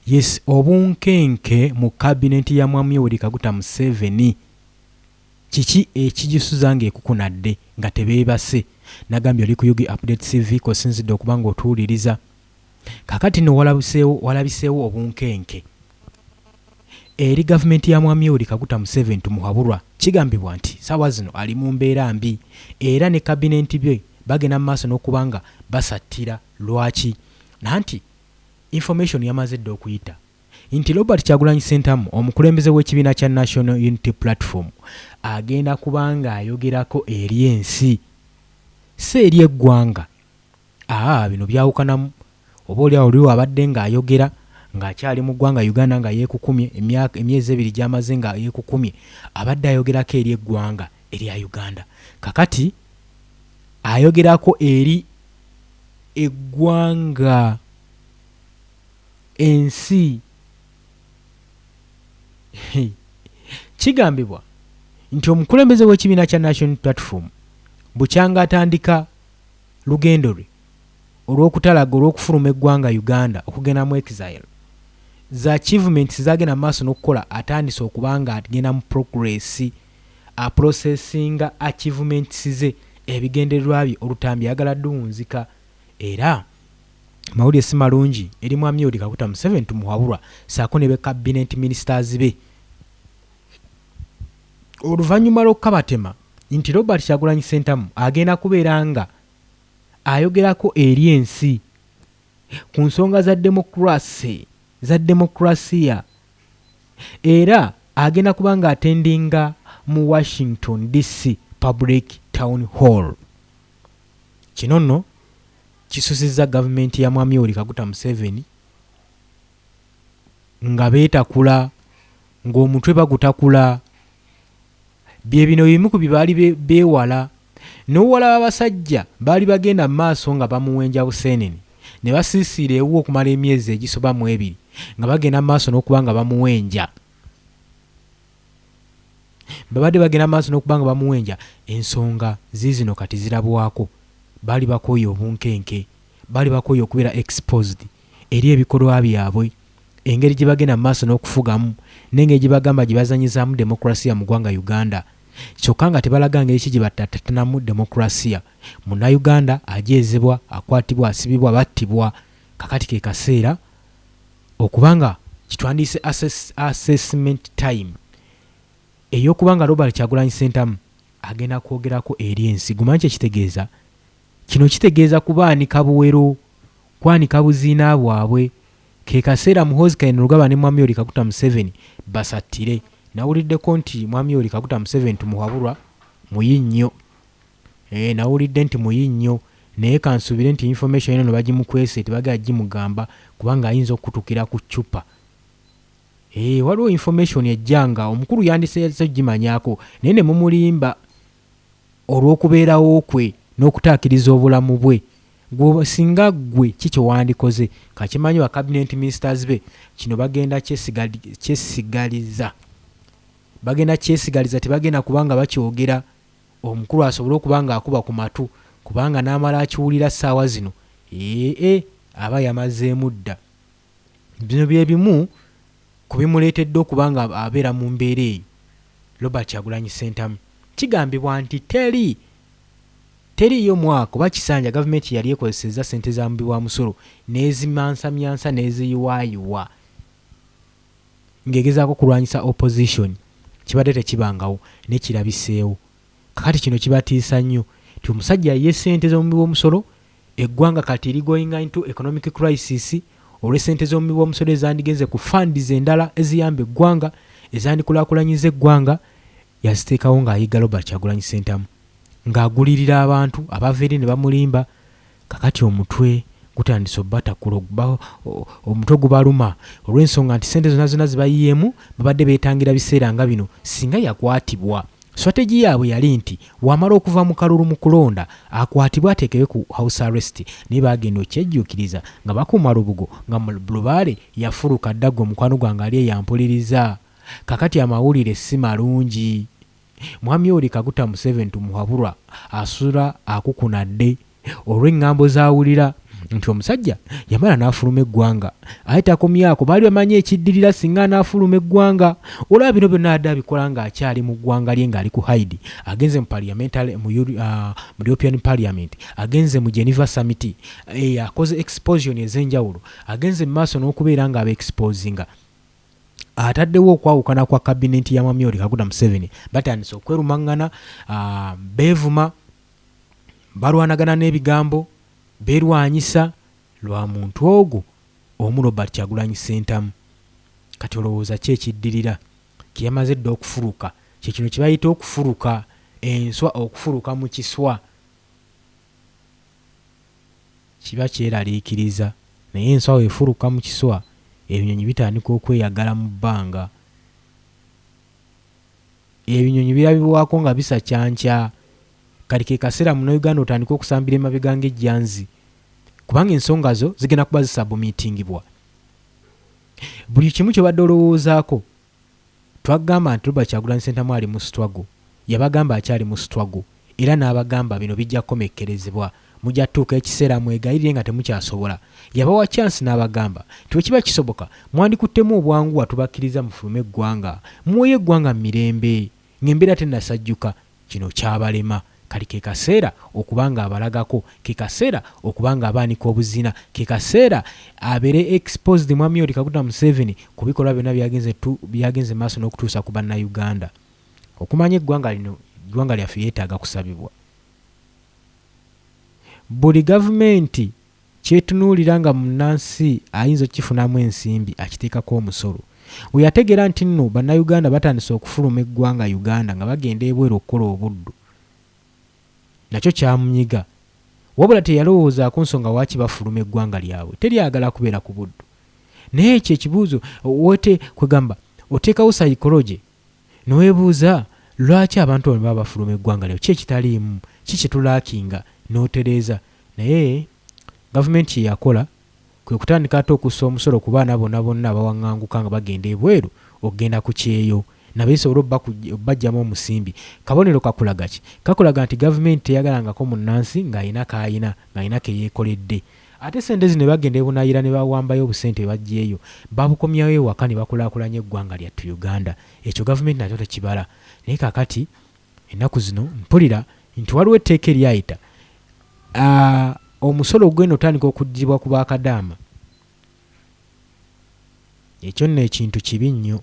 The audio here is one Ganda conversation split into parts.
Yes, obunkenke mu cabinet ya Mwami Yoweri Kaguta Museveni. Kiki ekigisuza ng'ekukunadde nga tebeebase. Nagambye oli ku Yugi Update TV kosinzidde okuba ng'otuwuliriza. Kakati no walabiseewo obunkenke eri gavumenti ya Mwami Yoweri Kaguta Museveni tumuhabulwa. Kigambibwa nti ssaawa zino ali mu mbeera mbi era ne kabinenti bye bagenda mu maaso n'okubanga basattira. Lwaki? Nanti information yamaze dda okuyita nti Robert Kyagulanyi Ssentamu omukulembeze w'ekibiina kya National Unity Platform agenda kubanga ayogerako eri ensi si eri eggwanga. Bino byawukanamu. Oba oli awo abadde ng'ayogera ng'akyali mu ggwanga Uganda nga yeekukumye emyezi 2 gy'amaze nga yeekukumye, abadde ayogerako eri eggwanga erya Uganda. Kakati ayogerako eri eggwanga, ensi. Kigambibwa nti omukulembeze w'ekibiina kya National Platform bukyanga atandika lugendo lwe olw'okutalaga olw'okufuluma eggwanga Uganda okugenda mu exile. Za achievements zagenda maaso n'okukola atandise okubanga agenda mu progress processinga achievements ze ebigendererwa bye olutambi yagala duwunzika. Era mawulire si malungi eri Mwami Yoweri Kaguta Museveni tumuhabulwa saako ne be cabinet ministers be. Oluvannyuma lw'okukabatema nti Robert Kyagulanyi Ssentamu agenda kubeera nga ayogerako eri ensi ku nsonga za demokrasiya era agenda kuba nga atendinga mu Washington DC Public Town Hall. Kino nno kisusizza gavumenti ya Mwami Yoweri Kaguta Museveni nga beetakula ng'omutwe bagutakula. Bye bino bimu ku bibaali beewala n'owala abasajja baali bagenda mu maaso nga bamuwenja buseenene ne basiisiira ewu okumala emyezi egisoba mu 2 nga bagenda mu maaso n'okuba nga bamuwenja. Babadde bagenda mu maaso n'okuba nga bamuwenja. Ensonga ziizino kati zirabwako. Baali bakooye obunkenke, baali bakooye okubeera exposed eri ebikolwa byabwe, engeri gye bagenda mu maaso n'okufugamu n'engeri gye bagamba gye bazanyizaamu demokrasiya mu ggwanga Uganda. Kyokka nga tebalaga ngeri ki gye batatanamu demokrasiya. Munnayuganda ajeezebwa, akwatibwa, asibibwa, battibwa. Kakati ke kaseera okubanga kitwandiise assessment time ey'okubanga Robert Kyagulanyi Ssentamu agenda kwogerako eri ensi. Gumanyi kye kitegeeza? Kino kitegeeza kubaanika buwero, kwanika buziina bwabwe. Ke kaseera Muhoozi Kainerugaba ne Mwami Yoweri Kaguta Museveni basattire. Nawuliddeko nti Mwami Yoweri Kaguta Museveni tumuhabulwa muyinnyo. Nawulidde nti muyinnyo naye kansubire nti information eno bagimukwese tebagala gimugamba kubanga ayinza okutukira ku ccupa. Waliwo information ejjanga omukulu yandiseze gimanyako naye ne mumulimba olw'okubeerawo kwe n'okutaakiriza obulamu bwe. Singa gwe kikyo wandikoze kakimanyi wa cabinet ministers be kino bagenda kyesigaliza. Bagenda kyesigaliza tebagenda kubanga bakyogera omukulu asobole okubanga akuba ku matu kubanga n'amala akiwulira ssaawa zino aba yamazeemu dda. Bino bye bimu ku bimuleetedde okubanga abeera mu mbeera eyo Robert Kyagulanyi Ssentamu. Kigambibwa nti teriyo mwaka oba kisanja gavumenti yali ekozesezza ssente za mubi wa musolo n'ezimansamyansa n'eziyiwaayiwa ng'egezaako kulwanyisa opposition. Kibadde tekibangawo n'ekirabiseewo. Kakati kino kibatiisa nnyo nti omusajja ye ssente z'omubi w'omusolo, eggwanga kati going into economic crisis olw'essente z'omubi w'omusolo ezandigenze ku funds endala eziyamba eggwanga ezandikulaakulanyiza eggwanga yaziteekawo ng'ayiga Robert Kyagulanyi Ssentamu ng'agulirira abantu abava eri ne bamulimba. Kakati omutwe gutandise obbatakula, omutwe gubaluma olw'ensonga nti ssente zonna zibayiyeemu babadde beetangira biseera nga bino singa yakwatibwa. Strategy yaabwe yali nti wamala okuva mu kalulu mu kulonda akwatibwa ateekewe ku house arrest naye bagenda okyejjuukiriza nga bakuuma lubugo nga Lubaale yafuluka ddaggo omukwano gwange ali eyampuliriza. Kakati amawulire si malungi. Mwami Yoweri Kaguta Museveni tumuhabulwa asula akukunadde olw'engambo zaawulira nti omusajja yamala n'afuluma eggwanga ate takomyako baali bamanyi ekiddirira singa n'afuluma eggwanga olaba bino byonna adde abikola ng'akyali mu ggwanga lye ng'ali ku haidi agenze mu European Parliament agenze mu Geneva Summit akoze exposition ez'enjawulo agenze mu maaso n'okubeera ng'aba exposinga ataddewo okwawukana kwa kabineti ya Mwami Yoweri Kaguta Museveni batandise okwerumangana beevuma balwanagana n'ebigambo beerwanyisa lwa muntu ogwo omu Robert Kyagulanyi Ssentamu kati olowooza ki ekiddirira kiyamaze dda okufuluka kyekino kye bayita okufuluka enswa okufuluka mu kiswa kiba kyeraliikiriza naye enswa wefuluka mu kiswa ebinyonyi bitandika okweyagala mu bbanga ebinyonyi birabibwako nga bisacyankya kati ke kaseera muno Uganda otandika okusambira emabega ng'ejjanzi kubanga ensonga zo zigenda kuba zisabumiitingibwa buli kimu kyobadde olowoozaako twagamba nti Robert Kyagulanyi Ssentamu ali mu struggle yabagamba akyali mu struggle era n'abagamba bino bijja kukomekkerezebwa mujja tuuka ekiseera mwegayirire nga temukyasobola yabawa chance n'abagamba tiwekiba kisoboka mwandikuttemu obwangu tubakkiriza mufulume eggwanga muwoye eggwanga mu mirembe ng'embeera tennasajjuka kino kyabalema kali ke kaseera okubanga abalagako ke kaseera okubanga abaanika obuzina ke kaseera abeere exposed Mwami Yoweri Kaguta Museveni ku bikolwa byonna byagenze maaso n'okutuusa ku bannayuganda okumanya eggwanga lyaffe yeetaaga kusabibwa buli gavumenti kyetunuulira nga munnansi ayinza okukifunamu ensimbi akiteekako omusolo we yategeera nti nno bannayuganda batandise okufuluma eggwanga Uganda nga bagenda ebweru okukola obuddu nakyo kyamunyiga wabula teyalowoozaako nsonga waaki bafuluma eggwanga lyabwe teryagala kubeera ku buddu naye ekyo ekibuuzo wote kwegamba oteekawo psychology neweebuuza lwaki abantu bano baba bafuluma eggwanga lyabwe ki ekitaliimu ki kyetulaakinga n'otereeza naye gavumenti yakola kwe kutandika ate okussa omusolo ku baana bonna abawaŋŋanguka nga bagenda ebweru okugenda ku kyeyo nabeesobola obbajjamu omusimbi kabonero kakulaga ki kakulaga nti gavumenti teyagalangako munnansi ng'ayina k'ayina ng'ayina ke yeekoledde ate sente zino bagenda ebunayira ne bawambayo obusente bajjeeyo babukomyawo ewaka ne bakulaakulanya eggwanga lyattu Uganda ekyo gavumenti nakyo tekibala naye kakati ennaku zino mpulira nti waliwo etteeka eryayita omusolo ogwenda otandika okuggibwa ku bakadaama ekyo nno ekintu kibi nnyo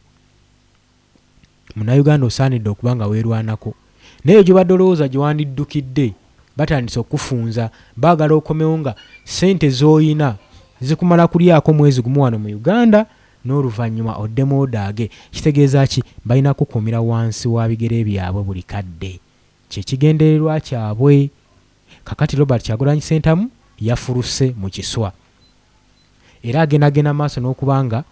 munnayuganda osaanidde okuba nga weerwanako naye gyobadde olowooza gye wandiddukidde batandise okufunza baagala okomewo nga sente z'oyina zikumala kulyako mwezi gumu wano mu Uganda n'oluvannyuma oddemu odaage kitegeeza ki balina kukuumira wansi wa bigere byabwe buli kadde kyekigendererwa kyabwe kakati Robert Kyagulanyi Ssentamu yafuluse mu kiswa era agenda maaso n'okubanga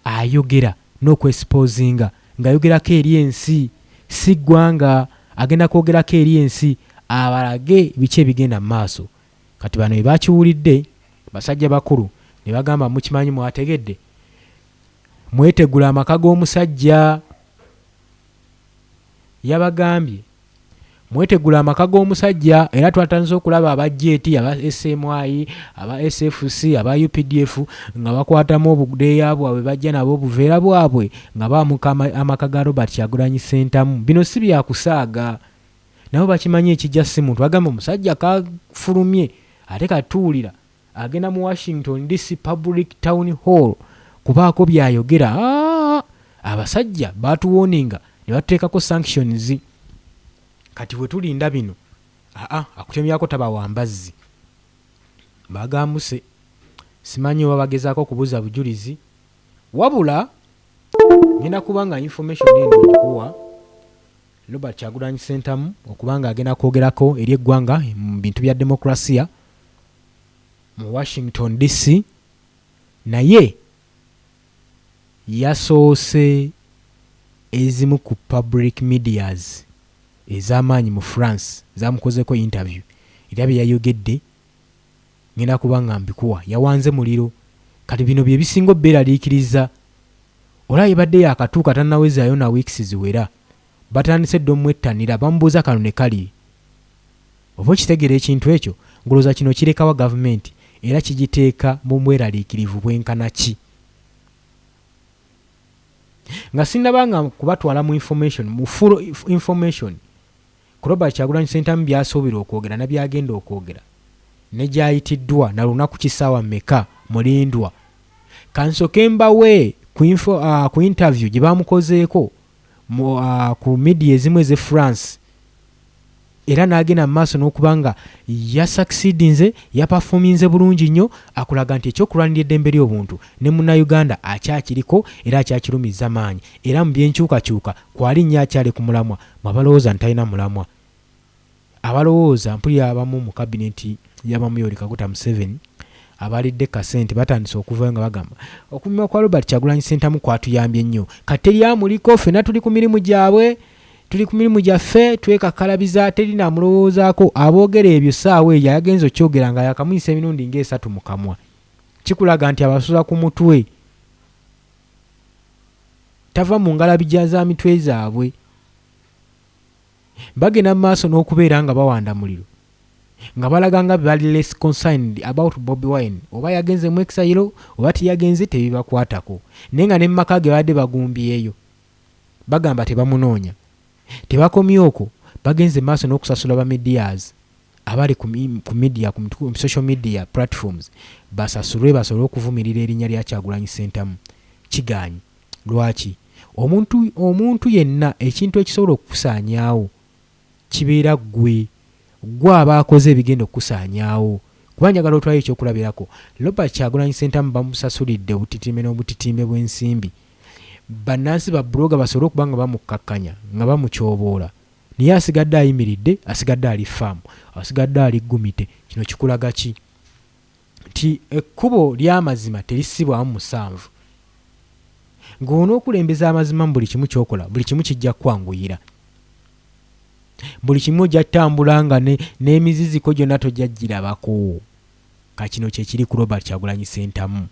ayogera n'okwesipozinga ng'ayogerako eri ensi si ggwanga agenda kwogerako eri ensi abalage biki ebigenda mu maaso kati bano bwe bakiwulidde basajja bakulu ne bagamba mukimanyi mwategedde mwetegula amaka g'omusajja yabagambye mwetegula amaka g'omusajja era twatandise okulaba abajeeti aba SMI aba SFC aba UPDF nga bakwatamu obudeeya bwabwe bajja nabo obuveera bwabwe nga baamuka amaka ga Robert Kyagulanyi Ssentamu bino si byakusaaga nabo bakimanyi ekijja si muntu agamba omusajja kafulumye ate katuulira agenda mu Washington DC Public Town Hall kubaako byayogera abasajja batuwoninga ne batuteekako sanctions kati bwe tulinda bino akutemyako tabawambazzi bagambuse simanyi oba bagezaako okubuuza bujulizi wabula ngenda kubanga information eno ngikuwa Robert Kyagulanyi Ssentamu okubanga agenda kwogerako eri eggwanga mu bintu bya demokrasiya mu Washington DC naye yasoose ezimu ku public medias ez'amaanyi mu France zamukozeko interview era bye yayogedde ngenda kubanga mbikuwa yawanze muliro kati bino bye bisinga obbeeraliikiriza olaba yebadde yakatuuka tannawezaayo na weeks ziwera batandise dde omwettanira bamubuuza kano ne kali oba okitegeera ekintu ekyo ngulooza kino kirekawa gavumenti era kigiteeka mu bweraliikirivu bwenkana ki. Nga sinnabanga kubatwala mu information, mu full information ku Robert Kyagulanyi Ssentamu by'asuubira okwogera na byagenda okwogera ne gyayitiddwa na lunaku kisaawa mmeka mulindwa. Kansoke mbawe ku interview gye baamukozeeko ku media ezimu eze France, era n'agenda mu maaso n'okuba nga yasucceedinze, yapafominze bulungi nnyo, akulaga nti ekyokulwanira eddembe ly'obuntu ne munnayuganda akyakiriko era akyakirumiza maanyi, era mu byenkyukakyuka kwali nnyo akyali ku mulamwa. Abalowooza ntalina mulamwa, abalowooza mpulira abamu mu kabineti y'abamu Yoweri Kaguta Museveni abalidde kasente batandise okuvayo nga bagamba okumima kwa Robert Kyagulanyi Ssentamu kwatuyambye nnyo, kati eryamuliko ffenna tuli ku mirimu gyabwe, tuli ku mirimu gyaffe twekakalabiza, terina mulowoozaako. Aboogera ebyo saawa eyo yagenza okyogera nga yakamuyisa emirundi ng'esatu mu kamwa. Kikulaga nti abasula ku mutwe, tava mu ngalabijja za mitwe zaabwe. Bagenda mu maaso n'okubeera nga bawanda muliro, nga balaga nga bali less concerned about Bobi Wine, oba yagenze mu exile oba tiyagenze tebibakwatako. Naye nga ne mu maka ge badde bagumbyeyo bagamba tebamunoonya. Tebakomye okwo, bagenze maaso n'okusasula ba medias abali ku media, ku social media platforms, basasulwe basobole okuvumirira erinnya lya Kyagulanyi Ssentamu. Kigaanyi lwaki? Omuntu yenna ekintu ekisobola okukusaanyaawo kibeera gwe aba akoze ebigenda okukusaanyaawo. Kuba njagala otwayo ekyokulabirako, Robert Kyagulanyi Ssentamu bamusasulidde obutitimbe n'obutitimbe bw'ensimbi. Bannansi ba bloga basobole okuba nga bamukakkanya nga bamukyoboola, naye asigadde ayimiridde, asigadde ali faamu, asigadde ali gumite. Kino kikulaga ki? Nti ekkubo ly'amazima terisibwamu musanvu. Ng'onookulembeza amazima mu buli kimu ky'okola, buli kimu kijja kwanguyira, buli kimu ojja ttambula nga n'emiziziko gyonna tojja girabako. Kakino kye kiri ku Robert Kyagulanyi Ssentamu.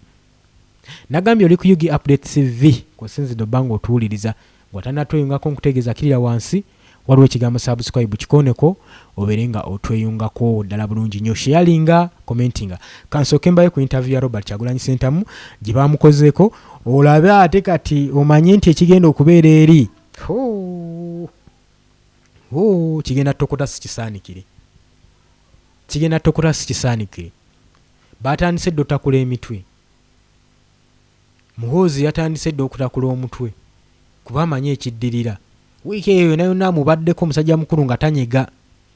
Nagambye oli ku Yugi Update TV kusinzidde obbanga otuwuliriza ng'otannatweyungako nkutegeeza kirira wansi waliwo ekigambo subscribe, kikoneko obeere nga otweyungako ddala bulungi nnyo. Sharinga, commentinga. Kansooke mbaye ku interview ya Robert Kyagulanyi Ssentamu gye baamukozeeko, olabe ate kati omanye nti ekigenda okubeera eri kigenda tokota si kisaanikire, kigenda tokota si kisaanikire. Batandise dde otakula emitwe, Muhoozi yatandise dde okutakula omutwe kuba amanyi ekiddirira. Wiiki eyo yonna yonna mubaddeko omusajja mukulu nga tanyega,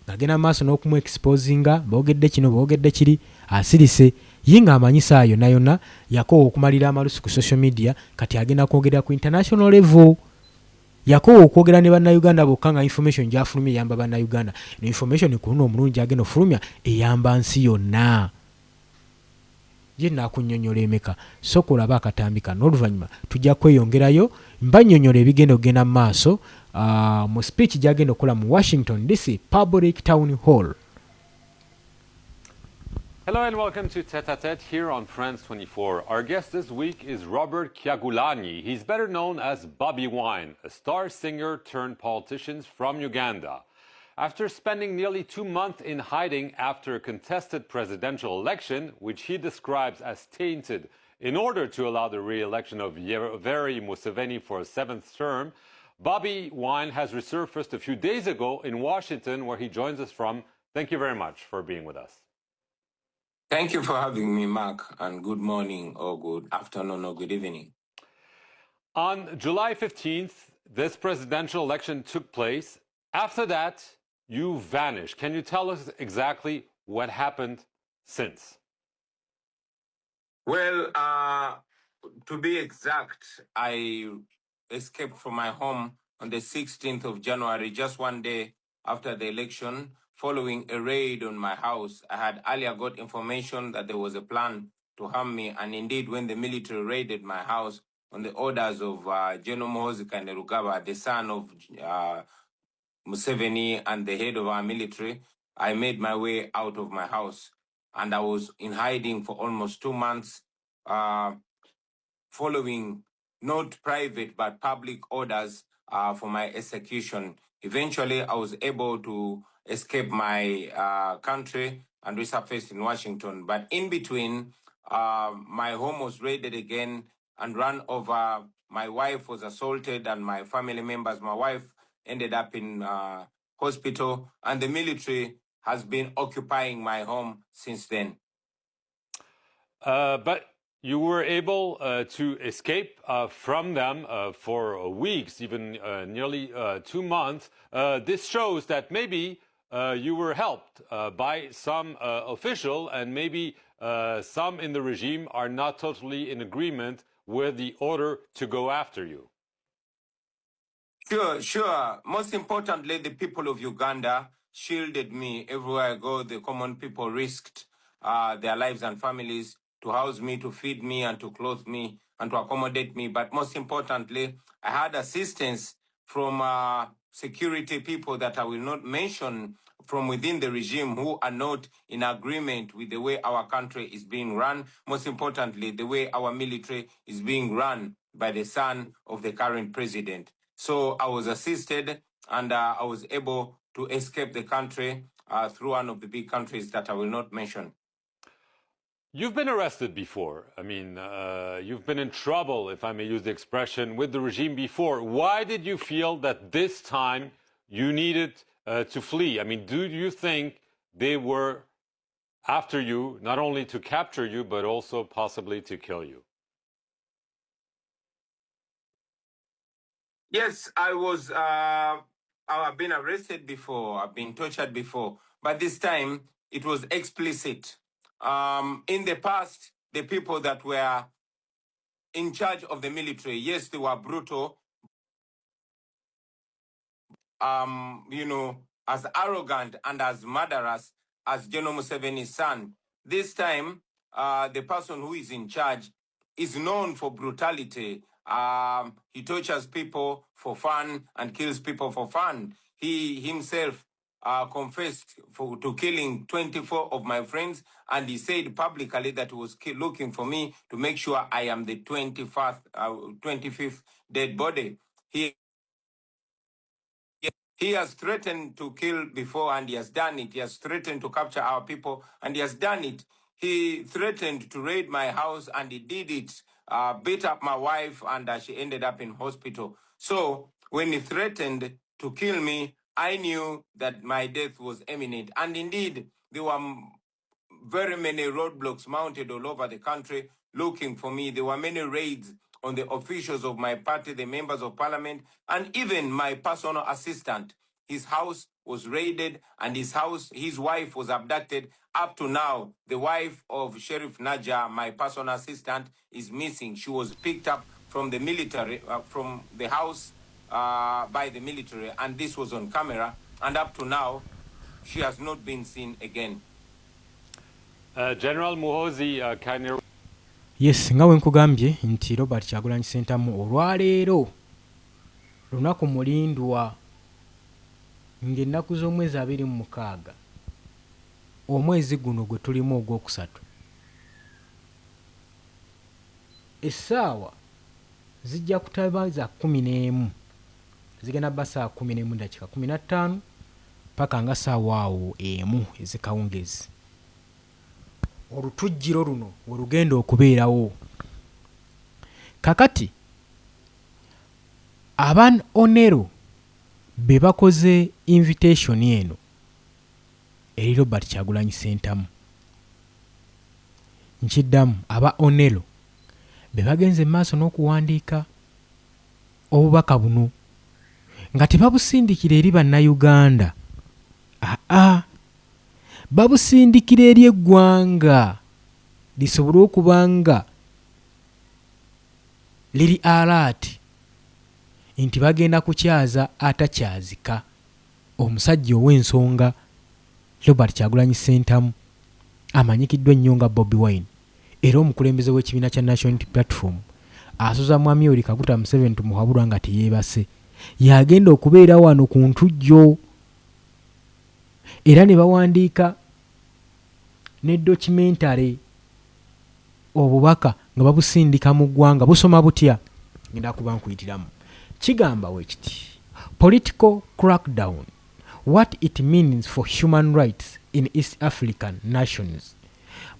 ng'agenda maaso n'okumu exposinga, boogedde kino boogedde kiri, asirise ye nga amanyi saa yonna yonna yakoowa okumalira amalusu ku social media, kati agenda kwogera ku international level. Yakoowa okwogera ne bannayuganda bokka nga information gy'afulumya eyamba bannayuganda, ne information ku luno omulungi agenda ofulumya eyamba nsi yonna. Ye naakunnyonnyola emeka, sooka olaba akatambi kano, oluvannyuma tujja kweyongerayo mbannyonnyola ebigenda okugenda mu maaso mu speech gy'agenda okukola mu Washington DC Public Town Hall. Hello and welcome to Tête à Tête here on France 24. Our guest this week is Robert Kyagulanyi. He's better known as Bobi Wine, a star singer turned politician from Uganda. After spending nearly 2 months in hiding after a contested presidential election, which he describes as tainted in order to allow the re-election of Yoweri Museveni for a 7th term, Bobi Wine has resurfaced a few days ago in Washington, where he joins us from. Thank you very much for being with us. Thank you for having me, Mark, and good morning or good afternoon or good evening. On July 15th, this presidential election took place. After that, you vanished. Can you tell us exactly what happened since? Well, to be exact, I escaped from my home on the 16th of January, just one day after the election, following a raid on my house. I had earlier got information that there was a plan to harm me, and indeed, when the military raided my house on the orders of General Muhoozi Kainerugaba, the son of Museveni and the head of our military, I made my way out of my house, and I was in hiding for almost 2 months, following not private but public orders for my execution. Eventually, I was able to escape my country and resurfaced in Washington. But in between, my home was raided again and run over. My wife was assaulted, and my family members, my wife ended up in hospital, and the military has been occupying my home since then. But you were able to escape from them for weeks, even nearly 2 months. This shows that maybe you were helped by some official, and maybe some in the regime are not totally in agreement with the order to go after you. Sure. Most importantly, the people of Uganda shielded me everywhere I go. The common people risked their lives and families to house me, to feed me, and to clothe me, and to accommodate me. But most importantly, I had assistance from security people that I will not mention from within the regime, who are not in agreement with the way our country is being run. Most importantly, the way our military is being run by the son of the current president. So I was assisted, and I was able to escape the country through one of the big countries that I will not mention. You've been arrested before. I mean, you've been in trouble, if I may use the expression, with the regime before. Why did you feel that this time you needed to flee? I mean, do you think they were after you, not only to capture you, but also possibly to kill you? Yes, I've been arrested before, I've been tortured before, but this time it was explicit. In the past, the people that were in charge of the military, yes, they were brutal, as arrogant and as murderous as General Museveni's son. This time, the person who is in charge is known for brutality. He tortures people for fun and kills people for fun. He himself confessed to killing 24 of my friends, and he said publicly that he was looking for me to make sure I am the 25th dead body. He has threatened to kill before, and he has done it. He has threatened to capture our people, and he has done it. He threatened to raid my house, and he did it. Beat up my wife, and she ended up in hospital. So when he threatened to kill me, I knew that my death was imminent. And indeed, there were very many roadblocks mounted all over the country looking for me. There were many raids on the officials of my party, the members of parliament, and even my personal assistant. His house was raided, and his wife was abducted. Up to now, the wife of Sheriff Naja, my personal assistant, is missing. She was picked up from the military, from the house by the military, and this was on camera. And up to now, she has not been seen again. General Muhoozi Kainerugaba. Yes, nga we nkugambye nti Robert Kyagulanyi Ssentamu olwaleero lunaku mulindwa ng'ennaku z'omwezi 26 omwezi guno gwe tulimu ogwokusatu. Essaawa zijja kutaba za 11 zigenda bba saa 11 dakiika 15 paka nga ssaawa awo emu ezikawungezi. Olutujjiro luno we lugenda okubeerawo. Kakati aba Onero be bakoze invitation eno eri Robert Kyagulanyi Ssentamu. Nkiddamu, aba Onero be bagenze maaso n'okuwandiika obubaka buno nga tebabusindikira eri bannayuganda. Babusindikira eri eggwanga lisobole okuba nga liri alert nti bagenda kukyaza atakyazika omusajja ow'ensonga Robert Kyagulanyi Ssentamu amanyikiddwa ennyo nga Bobi Wine era omukulembeze w'ekibiina kya National Unity Platform asoza Mwami Yoweri Kaguta Museveni tumuhabulwa nga teyeebase yagenda okubeera wano ku ntujjo era ne bawandiika ne documentary obubaka nga babusindika mu ggwanga. Busoma butya? Ngenda kuba nkuyitiramu. Kigamba wekiti political crackdown, what it means for human rights in East African nations.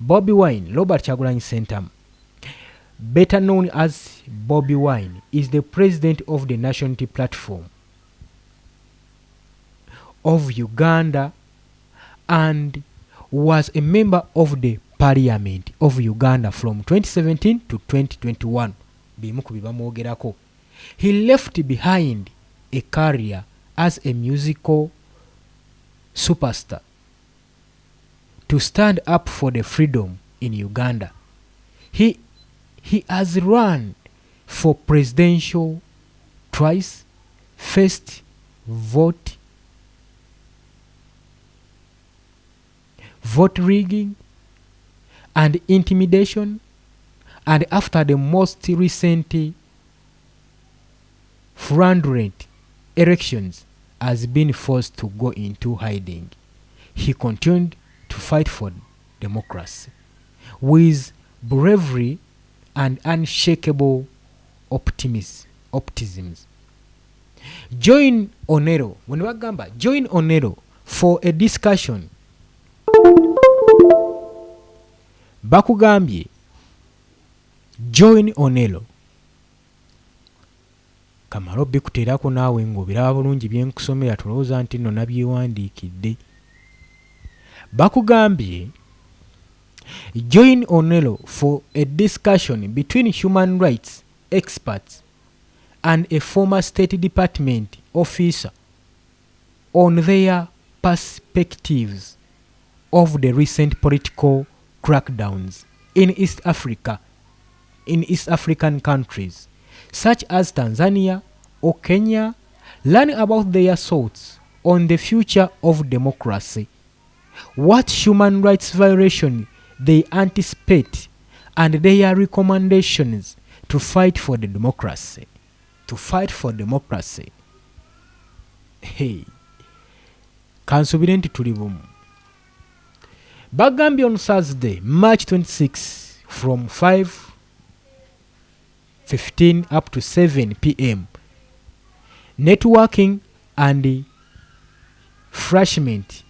Bobi Wine, Robert Kyagulanyi Ssentamu, better known as Bobi Wine, is the president of the National Unity Platform of Uganda and was a member of the Parliament of Uganda from 2017 to 2021. He left behind a career as a musical superstar to stand up for the freedom in Uganda. He has run for presidential twice, first vote rigging and intimidation, and after the most recent fraudulent elections has been forced to go into hiding. He continued to fight for democracy with bravery and unshakable optimism. Join Onero, join Onero for a discussion. Bakugambye join Onero. Kamalo bikuteerako naawe ng'obiraba bulungi byenkusomera tulowooza nti nno nabyewandiikidde. Bakugambye join Onero for a discussion between human rights experts and a former State Department officer on their perspectives of the recent political crackdowns in East Africa, in East African countries such as Tanzania or Kenya, learn about their thoughts on the future of democracy, what human rights violation they anticipate, and their recommendations to fight for the democracy. To fight for democracy. Hey, kansubire nti tuli bumu. Bagambye on Thursday, March 26 from 5:15 up to 7 p.m. Networking and refreshment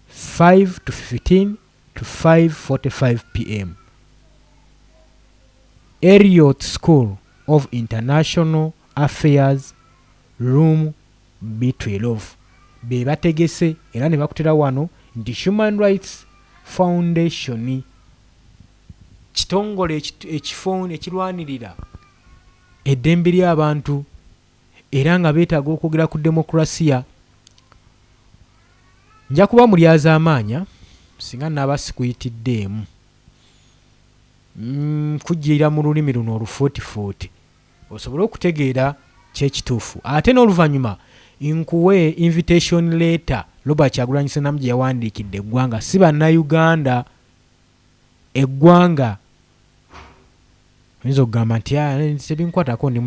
5 to 15 to 5:45 p.m. Elliott School of International Affairs, room B12. Be bategese era ne bakutera wano nti Human Rights Foundation kitongole ekirwanirira eddembe ly'abantu era nga beetaaga okwogera ku demokrasiya. Nja kuba mulyaza amaanya singa naaba sikuyitiddeemu kujjira mu lulimi luno olufuutifuuti osobole okutegeera kyekituufu. Ate n'oluvannyuma nkuwe invitation letter Robert Kyagulanyi Ssentamu gye yawandiikidde eggwanga, si bannayuganda, eggwanga. Oyinza okugamba nti tebinkwatako ndi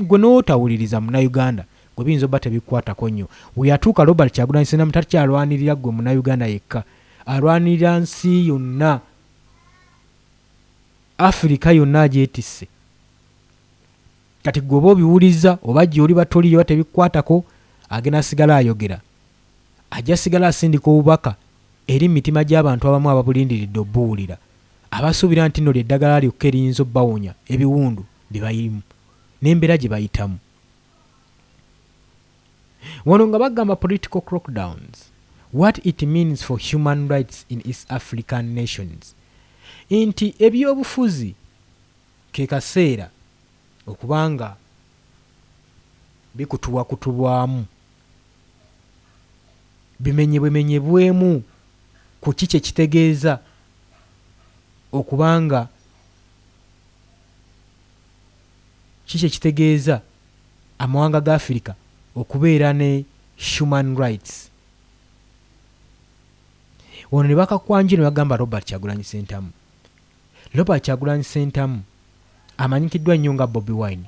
gwe n'otawuliriza munnayuganda gwe biyinza obba tebikwatako nnyo. We yatuuka Robert Kyagulanyi Ssentamu takyalwanirira gwe munnayuganda yekka, alwanirira nsi yonna, Afirika yonna agyetisse. Kati gwe oba obiwuliza oba gye oli batoliyo oba tebikwatako, agenda sigala ayogera, ajja sigala asindika obubaka eri mitima gy'abantu abamu ababulindiridde obuwulira, abasuubira nti nno lyeddagala lyokka eriyinza obbawonya ebiwundu bye bayirimu n'embeera gye bayitamu. Wano nga bagamba political crackdowns, what it means for human rights in East African nations, nti ebyobufuzi ke kaseera okubanga bikutubwakutubwamu, bimenyebwemenyebwemu ku kiki ekitegeeza okubanga kiki ekitegeeza amawanga ga Afirika okubeera ne human rights. Wano ne bakakwanjira ne bagamba Robert Kyagulanyi Ssentamu. Robert Kyagulanyi Ssentamu amanyikiddwa nnyo nga Bobi Wine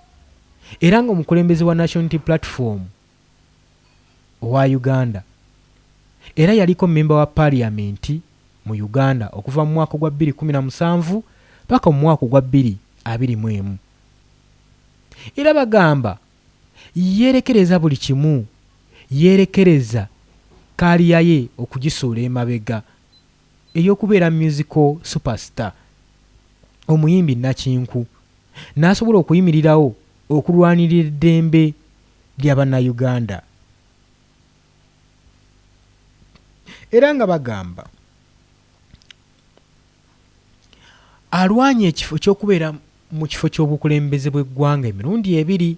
era nga omukulembeze wa National Unity Platform owa Uganda, era yaliko memba wa Parliament mu Uganda okuva mu mwaka gwa 2017 paka mu mwaka gwa 2021. Era bagamba yerekereza buli kimu, yerekereza kaaliya ye okugisuula emabega ey'okubeera musical superstar, omuyimbi nakinku, n'asobola okuyimirirawo okulwanirira eddembe ly'abannayuganda. Era nga bagamba alwanye ekifo ky'okubeera mu kifo ky'obukulembeze bw'eggwanga emirundi ebiri.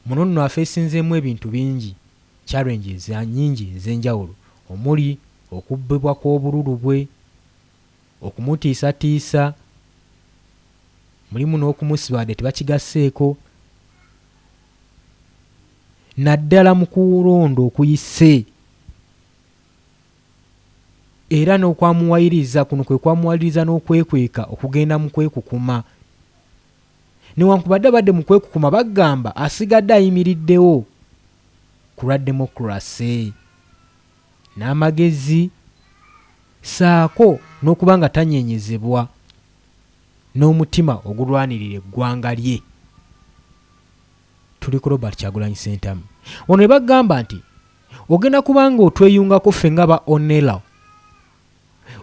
Muno nno afeesinzeemu ebintu bingi, challenges nnyingi ez'enjawulo, omuli okubbibwa kw'obululu bwe, okumutiisatiisa, mulimu n'okumusibaadde tebakigasseeko, naddala mu kulonda okuyise, era n'okwamuwayiriza kuno kwe kwamuwayiriza n'okwekweka okugenda mu kwekukuma. Newankubadde abadde mu kwekukuma bagamba asigadde ayimiriddewo ku lwa demokurasi n'amagezi saako n'okuba nga tanyeenyezebwa n'omutima ogulwanirira eggwanga lye. Tuli ku Robert Kyagulanyi Ssentamu. Wano ne bagamba nti ogenda kubanga otweyungako ffe nga ba onera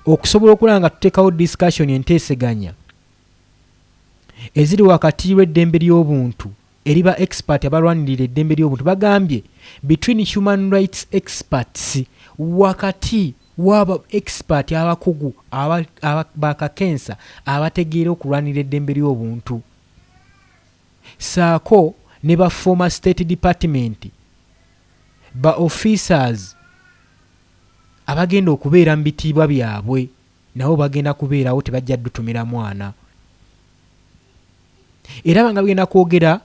okusobola okulaba nga tuteekawo discussion enteeseganya eziri wakati w'eddembe ly'obuntu eriba expert abalwanirira eddembe ly'obuntu. Bagambye between human rights experts, wakati waba expert abakugu bakakensa abategeera okulwanirira eddembe ly'obuntu, saako ne ba former state department, ba officers abagenda okubeera mu bitiibwa byabwe, nabo bagenda kubeerawo, tebajja dutumira mwana. Era banga bagenda kwogera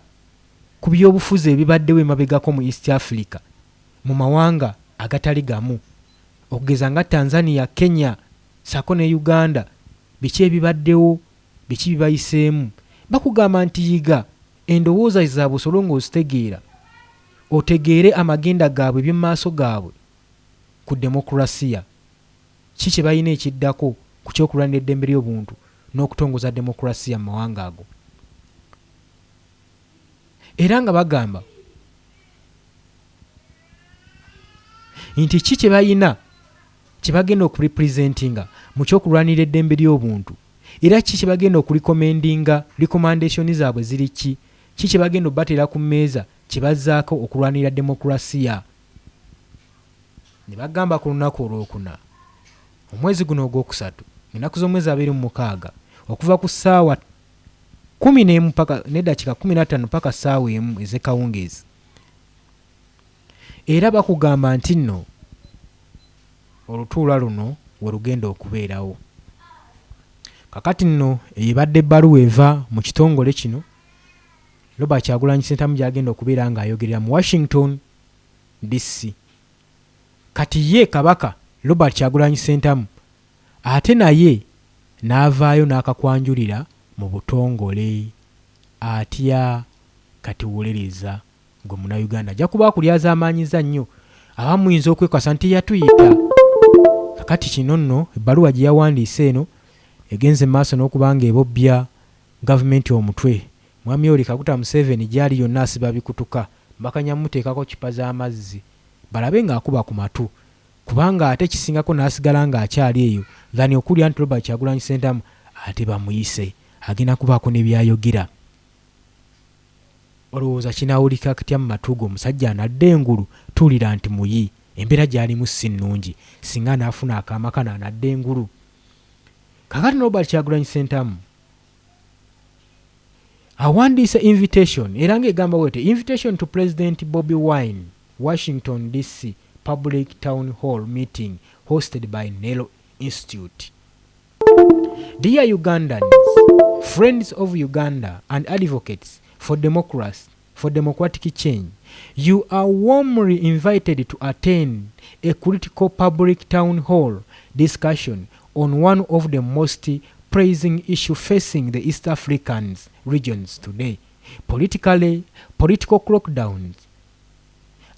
ku byobufuzi ebibaddewo emabegako mu East Africa mu mawanga agatali gamu, okugeza nga Tanzania, Kenya sako ne Uganda. Biki ebibaddewo, biki bibayiseemu? Bakugamba nti yiga endowooza zaabwe osobole ng'ozitegeera, otegeere amagenda gaabwe eby'emu maaso gaabwe ku demokurasiya. Ki kye balina ekiddako ku kyokulwanira eddembe ly'obuntu n'okutongoza demokurasiya mu mawanga ago. Era nga bagamba nti ki kye balina kye bagenda okurepresentinga mu kyokulwanira eddembe ly'obuntu, era ki kye bagenda okulikomendinga, recommendation zaabwe ziri ki kye bagenda obatera ku mmeeza kye bazzaako okulwanira demokurasiya. Ne bagamba ku lunaku olwokuna omwezi guno ogwokusatu, ennaku z'omwezi 26, okuva ku ssaawa 11 mpaka n'eddakiika 15 mpaka ssaawa 1 ez'ekawungeezi. Era bakugamba nti nno olutuula luno we lugenda okubeerawo. Kakati nno ebadde ebbaluwa eva mu kitongole kino Robert Kyagulanyi Ssentamu gy'agenda okubeera ng'ayogerera mu Washington DC. Kati ye kabaka Robert Kyagulanyi Ssentamu ate naye n'avaayo n'akakwanjulira mu butongole. Atya kati wuliriza gwe Munnayuganda ajja kuba akulyazaamaanyiza nnyo, abamuyinza okwekasa nti yatuyita. Kakati kino nno ebbaluwa gye yawandiise eno egenze maaso n'okuba nga ebobbya gavumenti omutwe. Mwami Yoweri Kaguta Museveni gyali yonna asiba bikutuka, bakanyamuteekako kipa z'amazzi balabe ng'akuba ku matu, kubanga ate kisingako n'asigala ng'akyali eyo dhani okulya nti Robert Kyagulanyi Ssentamu ate bamuyise agenda kubaako ne byayogera. Olowooza kinaawulika katya mu matu go? Omusajja anadde engulu, tuwulira nti muyi, embeera gy'alimu si nnungi, singa n'afuna akaamaka n'anadde engulu. Kakati Robert Kyagulanyi Ssentamu awandiise invitation, era ng'egamba bwete, invitation to President Bobi Wine, Washington DC Public Town Hall meeting hosted by Nelo Institute. Dear Ugandans, friends of Uganda and advocates for democracy, for democratic change, you are warmly invited to attend a critical public town hall discussion on one of the most pressing issues facing the East African regions today, political crackdowns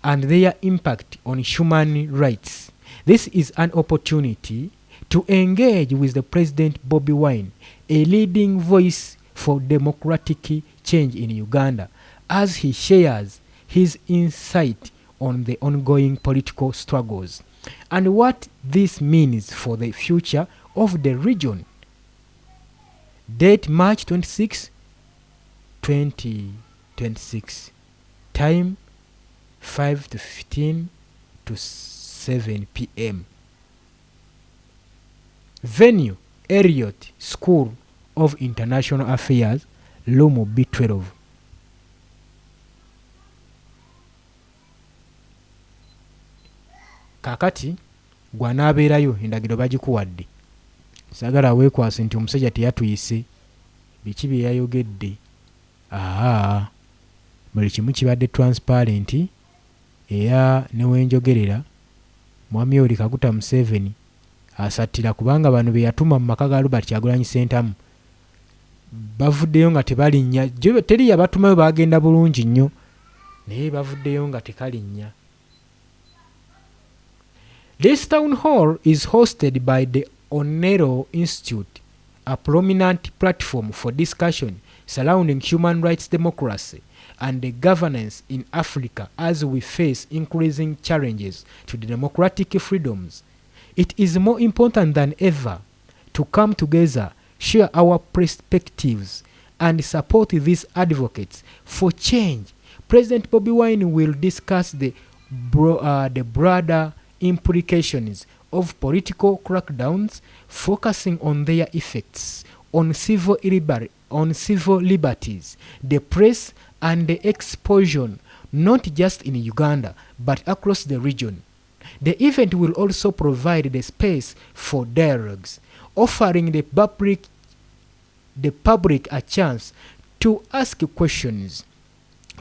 and their impact on human rights. This is an opportunity to engage with the President Bobi Wine, a leading voice for democratic change in Uganda, as he shares his insight on the ongoing political struggles and what this means for the future of the region. Date March 26, 2026. Time 5 to 15 to 7 p.m. Venue Elliott School of International Affairs, Lomo B12. Kakati gwanaabeerayo endagiro bagikuwadde. Sagala weekwase nti omusajja teyatuyise biki bye yayogedde. Buli kimu kibadde transparent era newenjogerera mwami oli Kaguta Museveni asattira kubanga bano be yatuma mu maka ga Robert Kyagulanyi Ssentamu bavuddeyo nga tebalinnya. Teri yabatumayo bagenda bulungi nnyo naye bavuddeyo nga tekalinnya. This town hall is hosted by the Onero Institute, a prominent platform for discussion surrounding human rights, democracy, and the governance in Africa as we face increasing challenges to the democratic freedoms. It is more important than ever to come together, share our perspectives, and support these advocates for change. President Bobi Wine will discuss the broader implications of political crackdowns, focusing on their effects on civil liberties, the press, and the exposure not just in Uganda but across the region. The event will also provide the space for dialogues, offering the public a chance to ask questions,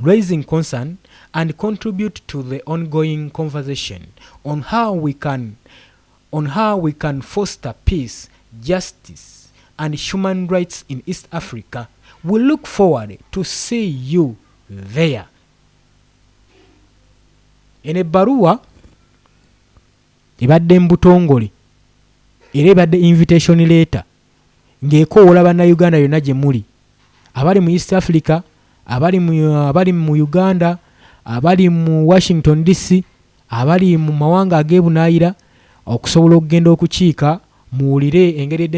raising concern, and contribute to the ongoing conversation on how we can foster peace, justice, and human rights in East Africa. We look forward to see you there. Ene ebbaluwa ebadde mbutongole era ebadde invitation letter ng'ekoowola bannayuganda yonna gye muli, abali mu East Africa, abali mu Uganda, abali mu Washington DC, abali mu mawanga ag'ebunaayira, okusobola okugenda okukiika muwulire engeri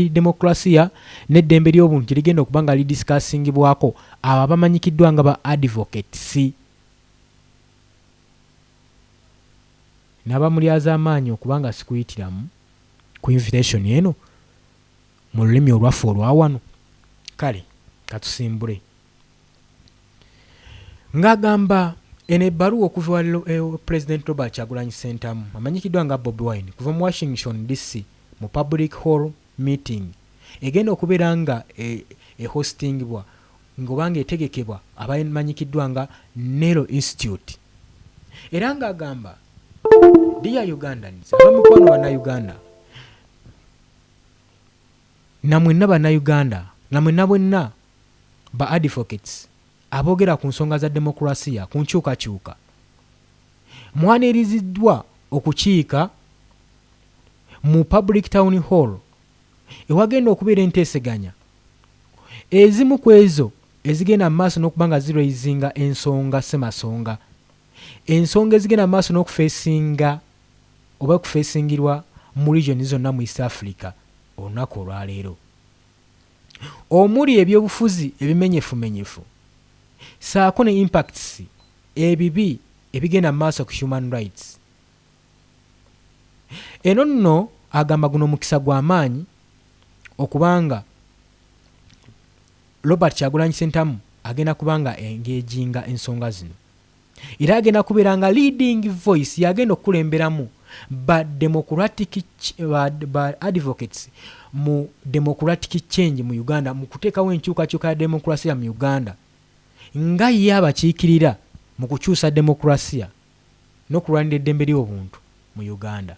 demokrasiya n'eddembe ly'obuntu gye ligenda okuba nga lidiscussingibwako abo abamanyikiddwa nga ba advocates n'abamulyaza amaanyi okuba nga sikuyitiramu ku invitation eno mu lulimi olwaffe olwa wano. Kale katusimbule ng'agamba eno ebbaluwa okuva President Robert Kyagulanyi Ssentamu amanyikiddwa nga Bobi Wine kuva mu Washington DC mu public hall meeting egenda okubeera nga ehostingibwa ng'obanga etegekebwa abamanyikiddwa nga Nero Institute, era ng'agamba Dear Ugandans, abamikwano bannayuganda, namwenna bannayuganda, namwenna bwenna ba advocates aboogera ku nsonga za demokrasiya ku nkyukakyuka, mwaniriziddwa okukiika mu public town hall ewagenda okubeera enteeseganya ezimu ku ezo ezigenda mu maaso n'okuba nga ziraizinga ensonga semasonga, ensonga ezigenda mu maaso n'okufeesinga oba okufeesingirwa mu region zonna mu East Africa olunaku olwaleero, omuli ebyobufuzi ebimenyefumenyefu saako ne impacts ebibi ebigenda mu maaso ku human rights. Eno nno agamba guno omukisa gw'amaanyi okubanga Robert Kyagulanyi Ssentamu agenda kubanga engejinga ensonga zino, era agenda kubeera nga leading voice yagenda okukulemberamu ba advocates mu democratic change mu Uganda, mu kuteekawo enkyukakyuka ya demokrasiya mu Uganda, nga ye abakiikirira mu kukyusa demokrasiya n'okulwanira eddembe ly'obuntu mu Uganda,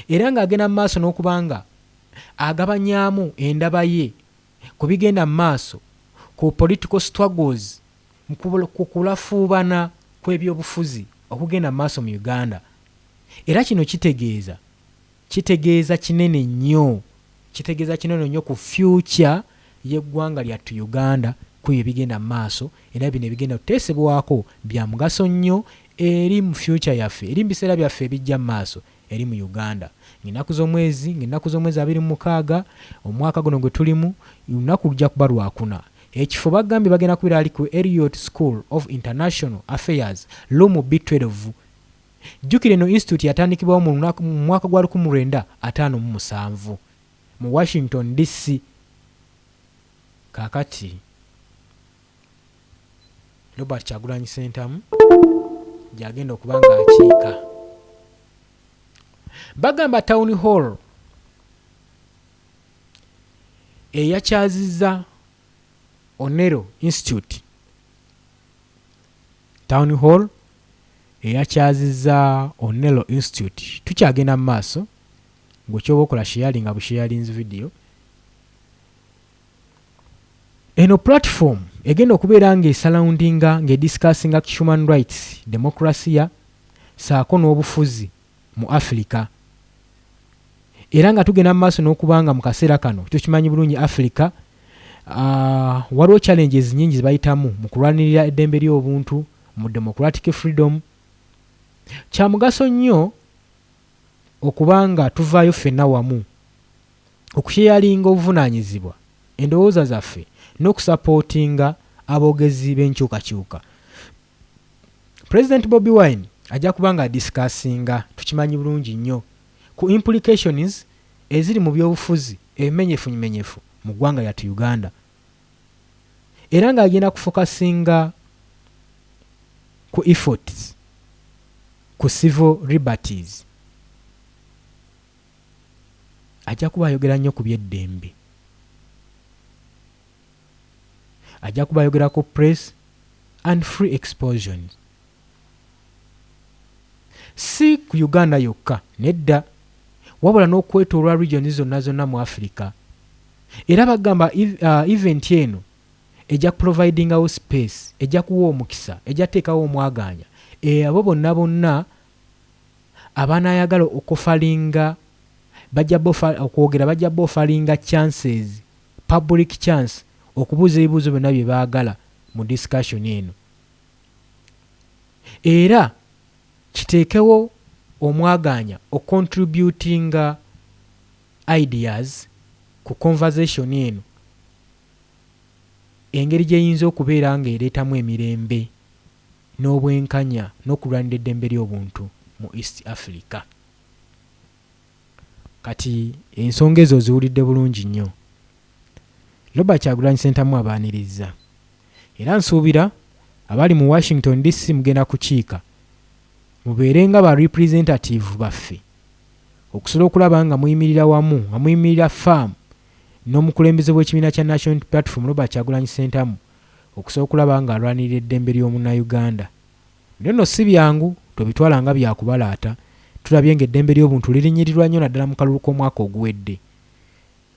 era ng'agenda mu maaso n'okubanga agabanyaamu endaba ye ku bigenda mu maaso ku political struggles, ku kulafuubana kw'ebyobufuzi okugenda mu maaso mu Uganda. Era kino kitegeeza kinene nnyo ku future y'eggwanga lyattu Uganda ku ebigenda mu maaso era bino ebigenda okuteesebwako bya mugaso nnyo eri mu future yaffe eri mu biseera byaffe ebijja mu maaso eri mu Uganda. Ng'ennaku z'omwezi 26 omwaka guno gwe tulimu lunaku lujja kuba Lwakuna. Ekifo bagambye bagenda kubeera ali ku Elliott School of International Affairs Room B12. Jjukira eno institute yatandikibwawo mu mwaka gwa 1957 mu Washington DC. Kaakati Robert Kyagulanyi Ssentamu gyagenda okuba nga akiika. Bagamba Town Hall eyakyazizza Onero Institute. Town Hall eyakyazizza Onero Institute. Tukyagenda mu maaso ng'okyoba okola sharing nga busharinze video. Eno platform egenda okubeera ng'esurroundinga ng'ediscussinga human rights, demokrasiya saako n'obufuzi mu Africa. Era nga tugenda mu maaso n'okubanga mu kaseera kano tukimanyi bulungi Africa waliwo challenges nyingi zibayitamu mu kulwanirira eddembe ly'obuntu mu democratic freedom. Kya mugaso nnyo okubanga tuvaayo ffenna wamu okusharinga obuvunaanyizibwa endowooza zaffe n'okusapootinga aboogezi b'enkyukakyuka. President Bobi Wine ajja kuba nga discussinga tukimanyi bulungi nnyo ku implications eziri mu byobufuzi ebimenyefu mu ggwanga lyattu Uganda. Era ng'agenda kufokasinga ku efforts ku civil liberties. Ajja kuba ayogera nnyo ku by'eddembe. Ajja kuba ayogera ku press and free exposure. Si ku Uganda yokka nedda wabula n'okwetoolwa regions zonna mu Africa. Era bagamba event eno ejja providingawo space, ejja kuwa omukisa, ejja teekawo omwaganya abo bonna abanaayagala okufalinga bajja bofalinga chances, public chance okubuuza ebibuuzo byonna bye baagala mu discussion eno. Era kiteekewo omwaganya ocontributinga ideas ku conversation eno, engeri gyeyinza okubeera ng'ereetamu emirembe n'obwenkanya n'okulwanira eddembe ly'obuntu mu East Africa. Kati ensonga ezo ziwulidde bulungi nnyo. Robert Kyagulanyi Ssentamu abaanirizza. Era nsuubira abali mu Washington DC mugenda kukiika mubeerenga ba representative baffe okusobola okulaba nga muyimirira wamu, nga muyimirira faamu n'omukulembeze w'ekibiina kya National Platform Robert Kyagulanyi Ssentamu okusobola okulaba nga alwanirira eddembe ly'omunnayuganda. Nno si byangu tobitwala nga byakubalaata. Tulabye ng'eddembe ly'obuntu lirinyirirwa nnyo naddala mu kalulu k'omwaka oguwedde.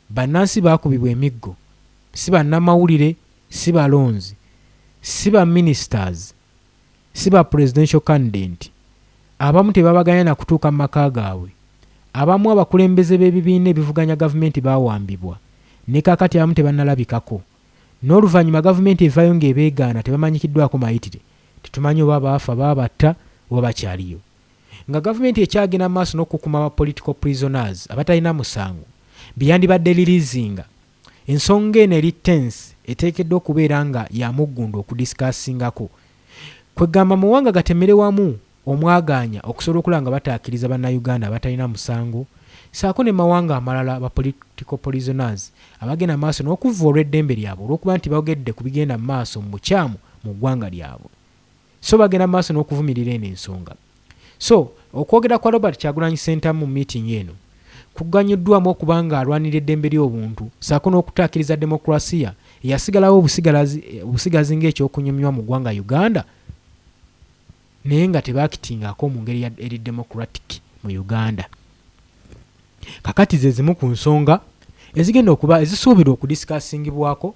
Bannansi baakubibwa emiggo, si bannamawulire, si balonzi, si ba ministers, si ba presidential candidate. Abamu tebabaganya na kutuuka mu maka gaabwe. Abamu abakulembeze b'ebibiina ebivuganya gavumenti baawambibwa. Ne kaakati abamu tebannalabikako. N'oluvannyuma gavumenti evaayo ng'ebeegaana tebamanyikiddwako mayitire. Tetumanyi oba baafa baabatta oba bakyaliyo. Nga gavumenti ekyagenda mu maaso n'okukuma aba political prisoners abatalina musango byandibadde lirizinga. Ensonga eno eri tense eteekeddwa okubeera nga yamuggundo okudisikasingako. Kwegamba muwanga gatemere wamu omwaganya okusobola okulaba nga bataakiriza bannayuganda abatalina musango, saako ne mawanga amalala ba political prisoners abagenda mu maaso n'okuvva olw'eddembe lyabwe olw'okuba nti bagedde ku bigenda mu maaso mu bukyamu mu ggwanga lyabwe. So bagenda mu maaso n'okuvumirira eno ensonga. So okwogera kwa Robert Kyagulanyi Ssentamu mu meeting eno kuganyuddwamu okuba nga alwanira eddembe ly'obuntu saako n'okutaakiriza demokrasiya eyasigalawo obusigazi ng'ekyokunyumywa mu ggwanga Uganda naye nga tebaakitingako mu ngeri eri democratic mu Uganda. Kakati ze zimu ku nsonga ezigenda okuba ezisuubirwa okudisikasingibwako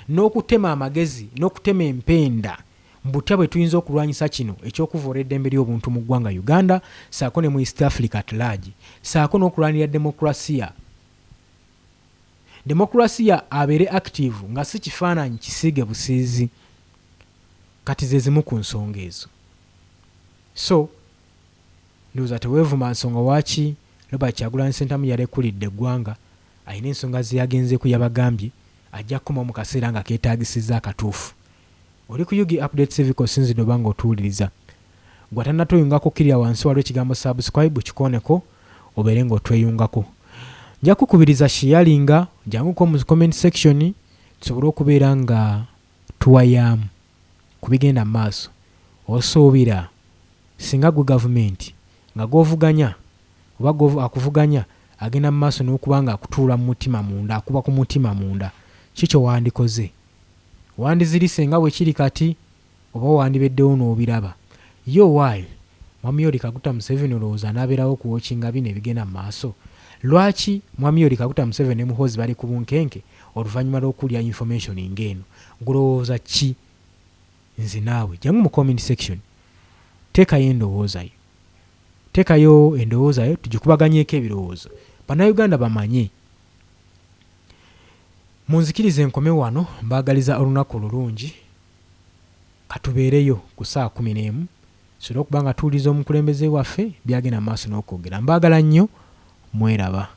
n'okutema amagezi n'okutema empenda mbutya bwe tuyinza okulwanyisa kino eky'okuvoola eddembe ly'obuntu mu ggwanga Uganda saako ne mu East Africa at large saako n'okulwanira demokrasiya demokrasiya abeere active nga si kifaananyi kisiige busiizi. Kati ze zimu ku nsonga ezo. So ndowooza teweevuma nsonga waaki Robert Kyagulanyi Ssentamu yalekulidde eggwanga, alina ensonga ze yagenzeeku yabagambye ajja kukoma mu kaseera nga keetaagisizza akatuufu. Oli ku Yugi Updates Civic Sinzido oba ng'otuwuliriza. Gwe atannatweyungako kirya wansi waliwo ekigambo subscribe kikoneko obeere ng'otweyungako. Nja kukubiriza sharinga, janguko mu comment section tusobole okubeera nga tuwayaamu ku bigenda mu maaso. Osuubira singa gwe gavumenti nga govuganya oba akuvuganya agenda mu maaso n'okuba nga akutuula mu mutima munda, akuba ku mutima munda, kikyo wandikoze. Wandizirise nga bwe kiri kati oba wandibeddewo n'obiraba. Yo while Mwami Yoweri Kaguta Museveni olowooza anaaberawo okuwookinga bino ebigenda mu maaso. Lwaki Mwami Yoweri Kaguta Museveni ne Muhoozi bali ku bunkenke oluvannyuma lw'okulya information ng'eno? Gulowooza ki? Nze naawe jangu mu comment section teekayo endowooza yo tugikubaganyeeko ebirowoozo. Bannayuganda bamanye. Munzikirize enkome wano, mbaagaliza olunaku olulungi. Katubeereyo ku 11:00 sobola okuba nga tuwuliza omukulembeze waffe byagenda mu maaso n'okwogera. Mbaagala nnyo, mweraba.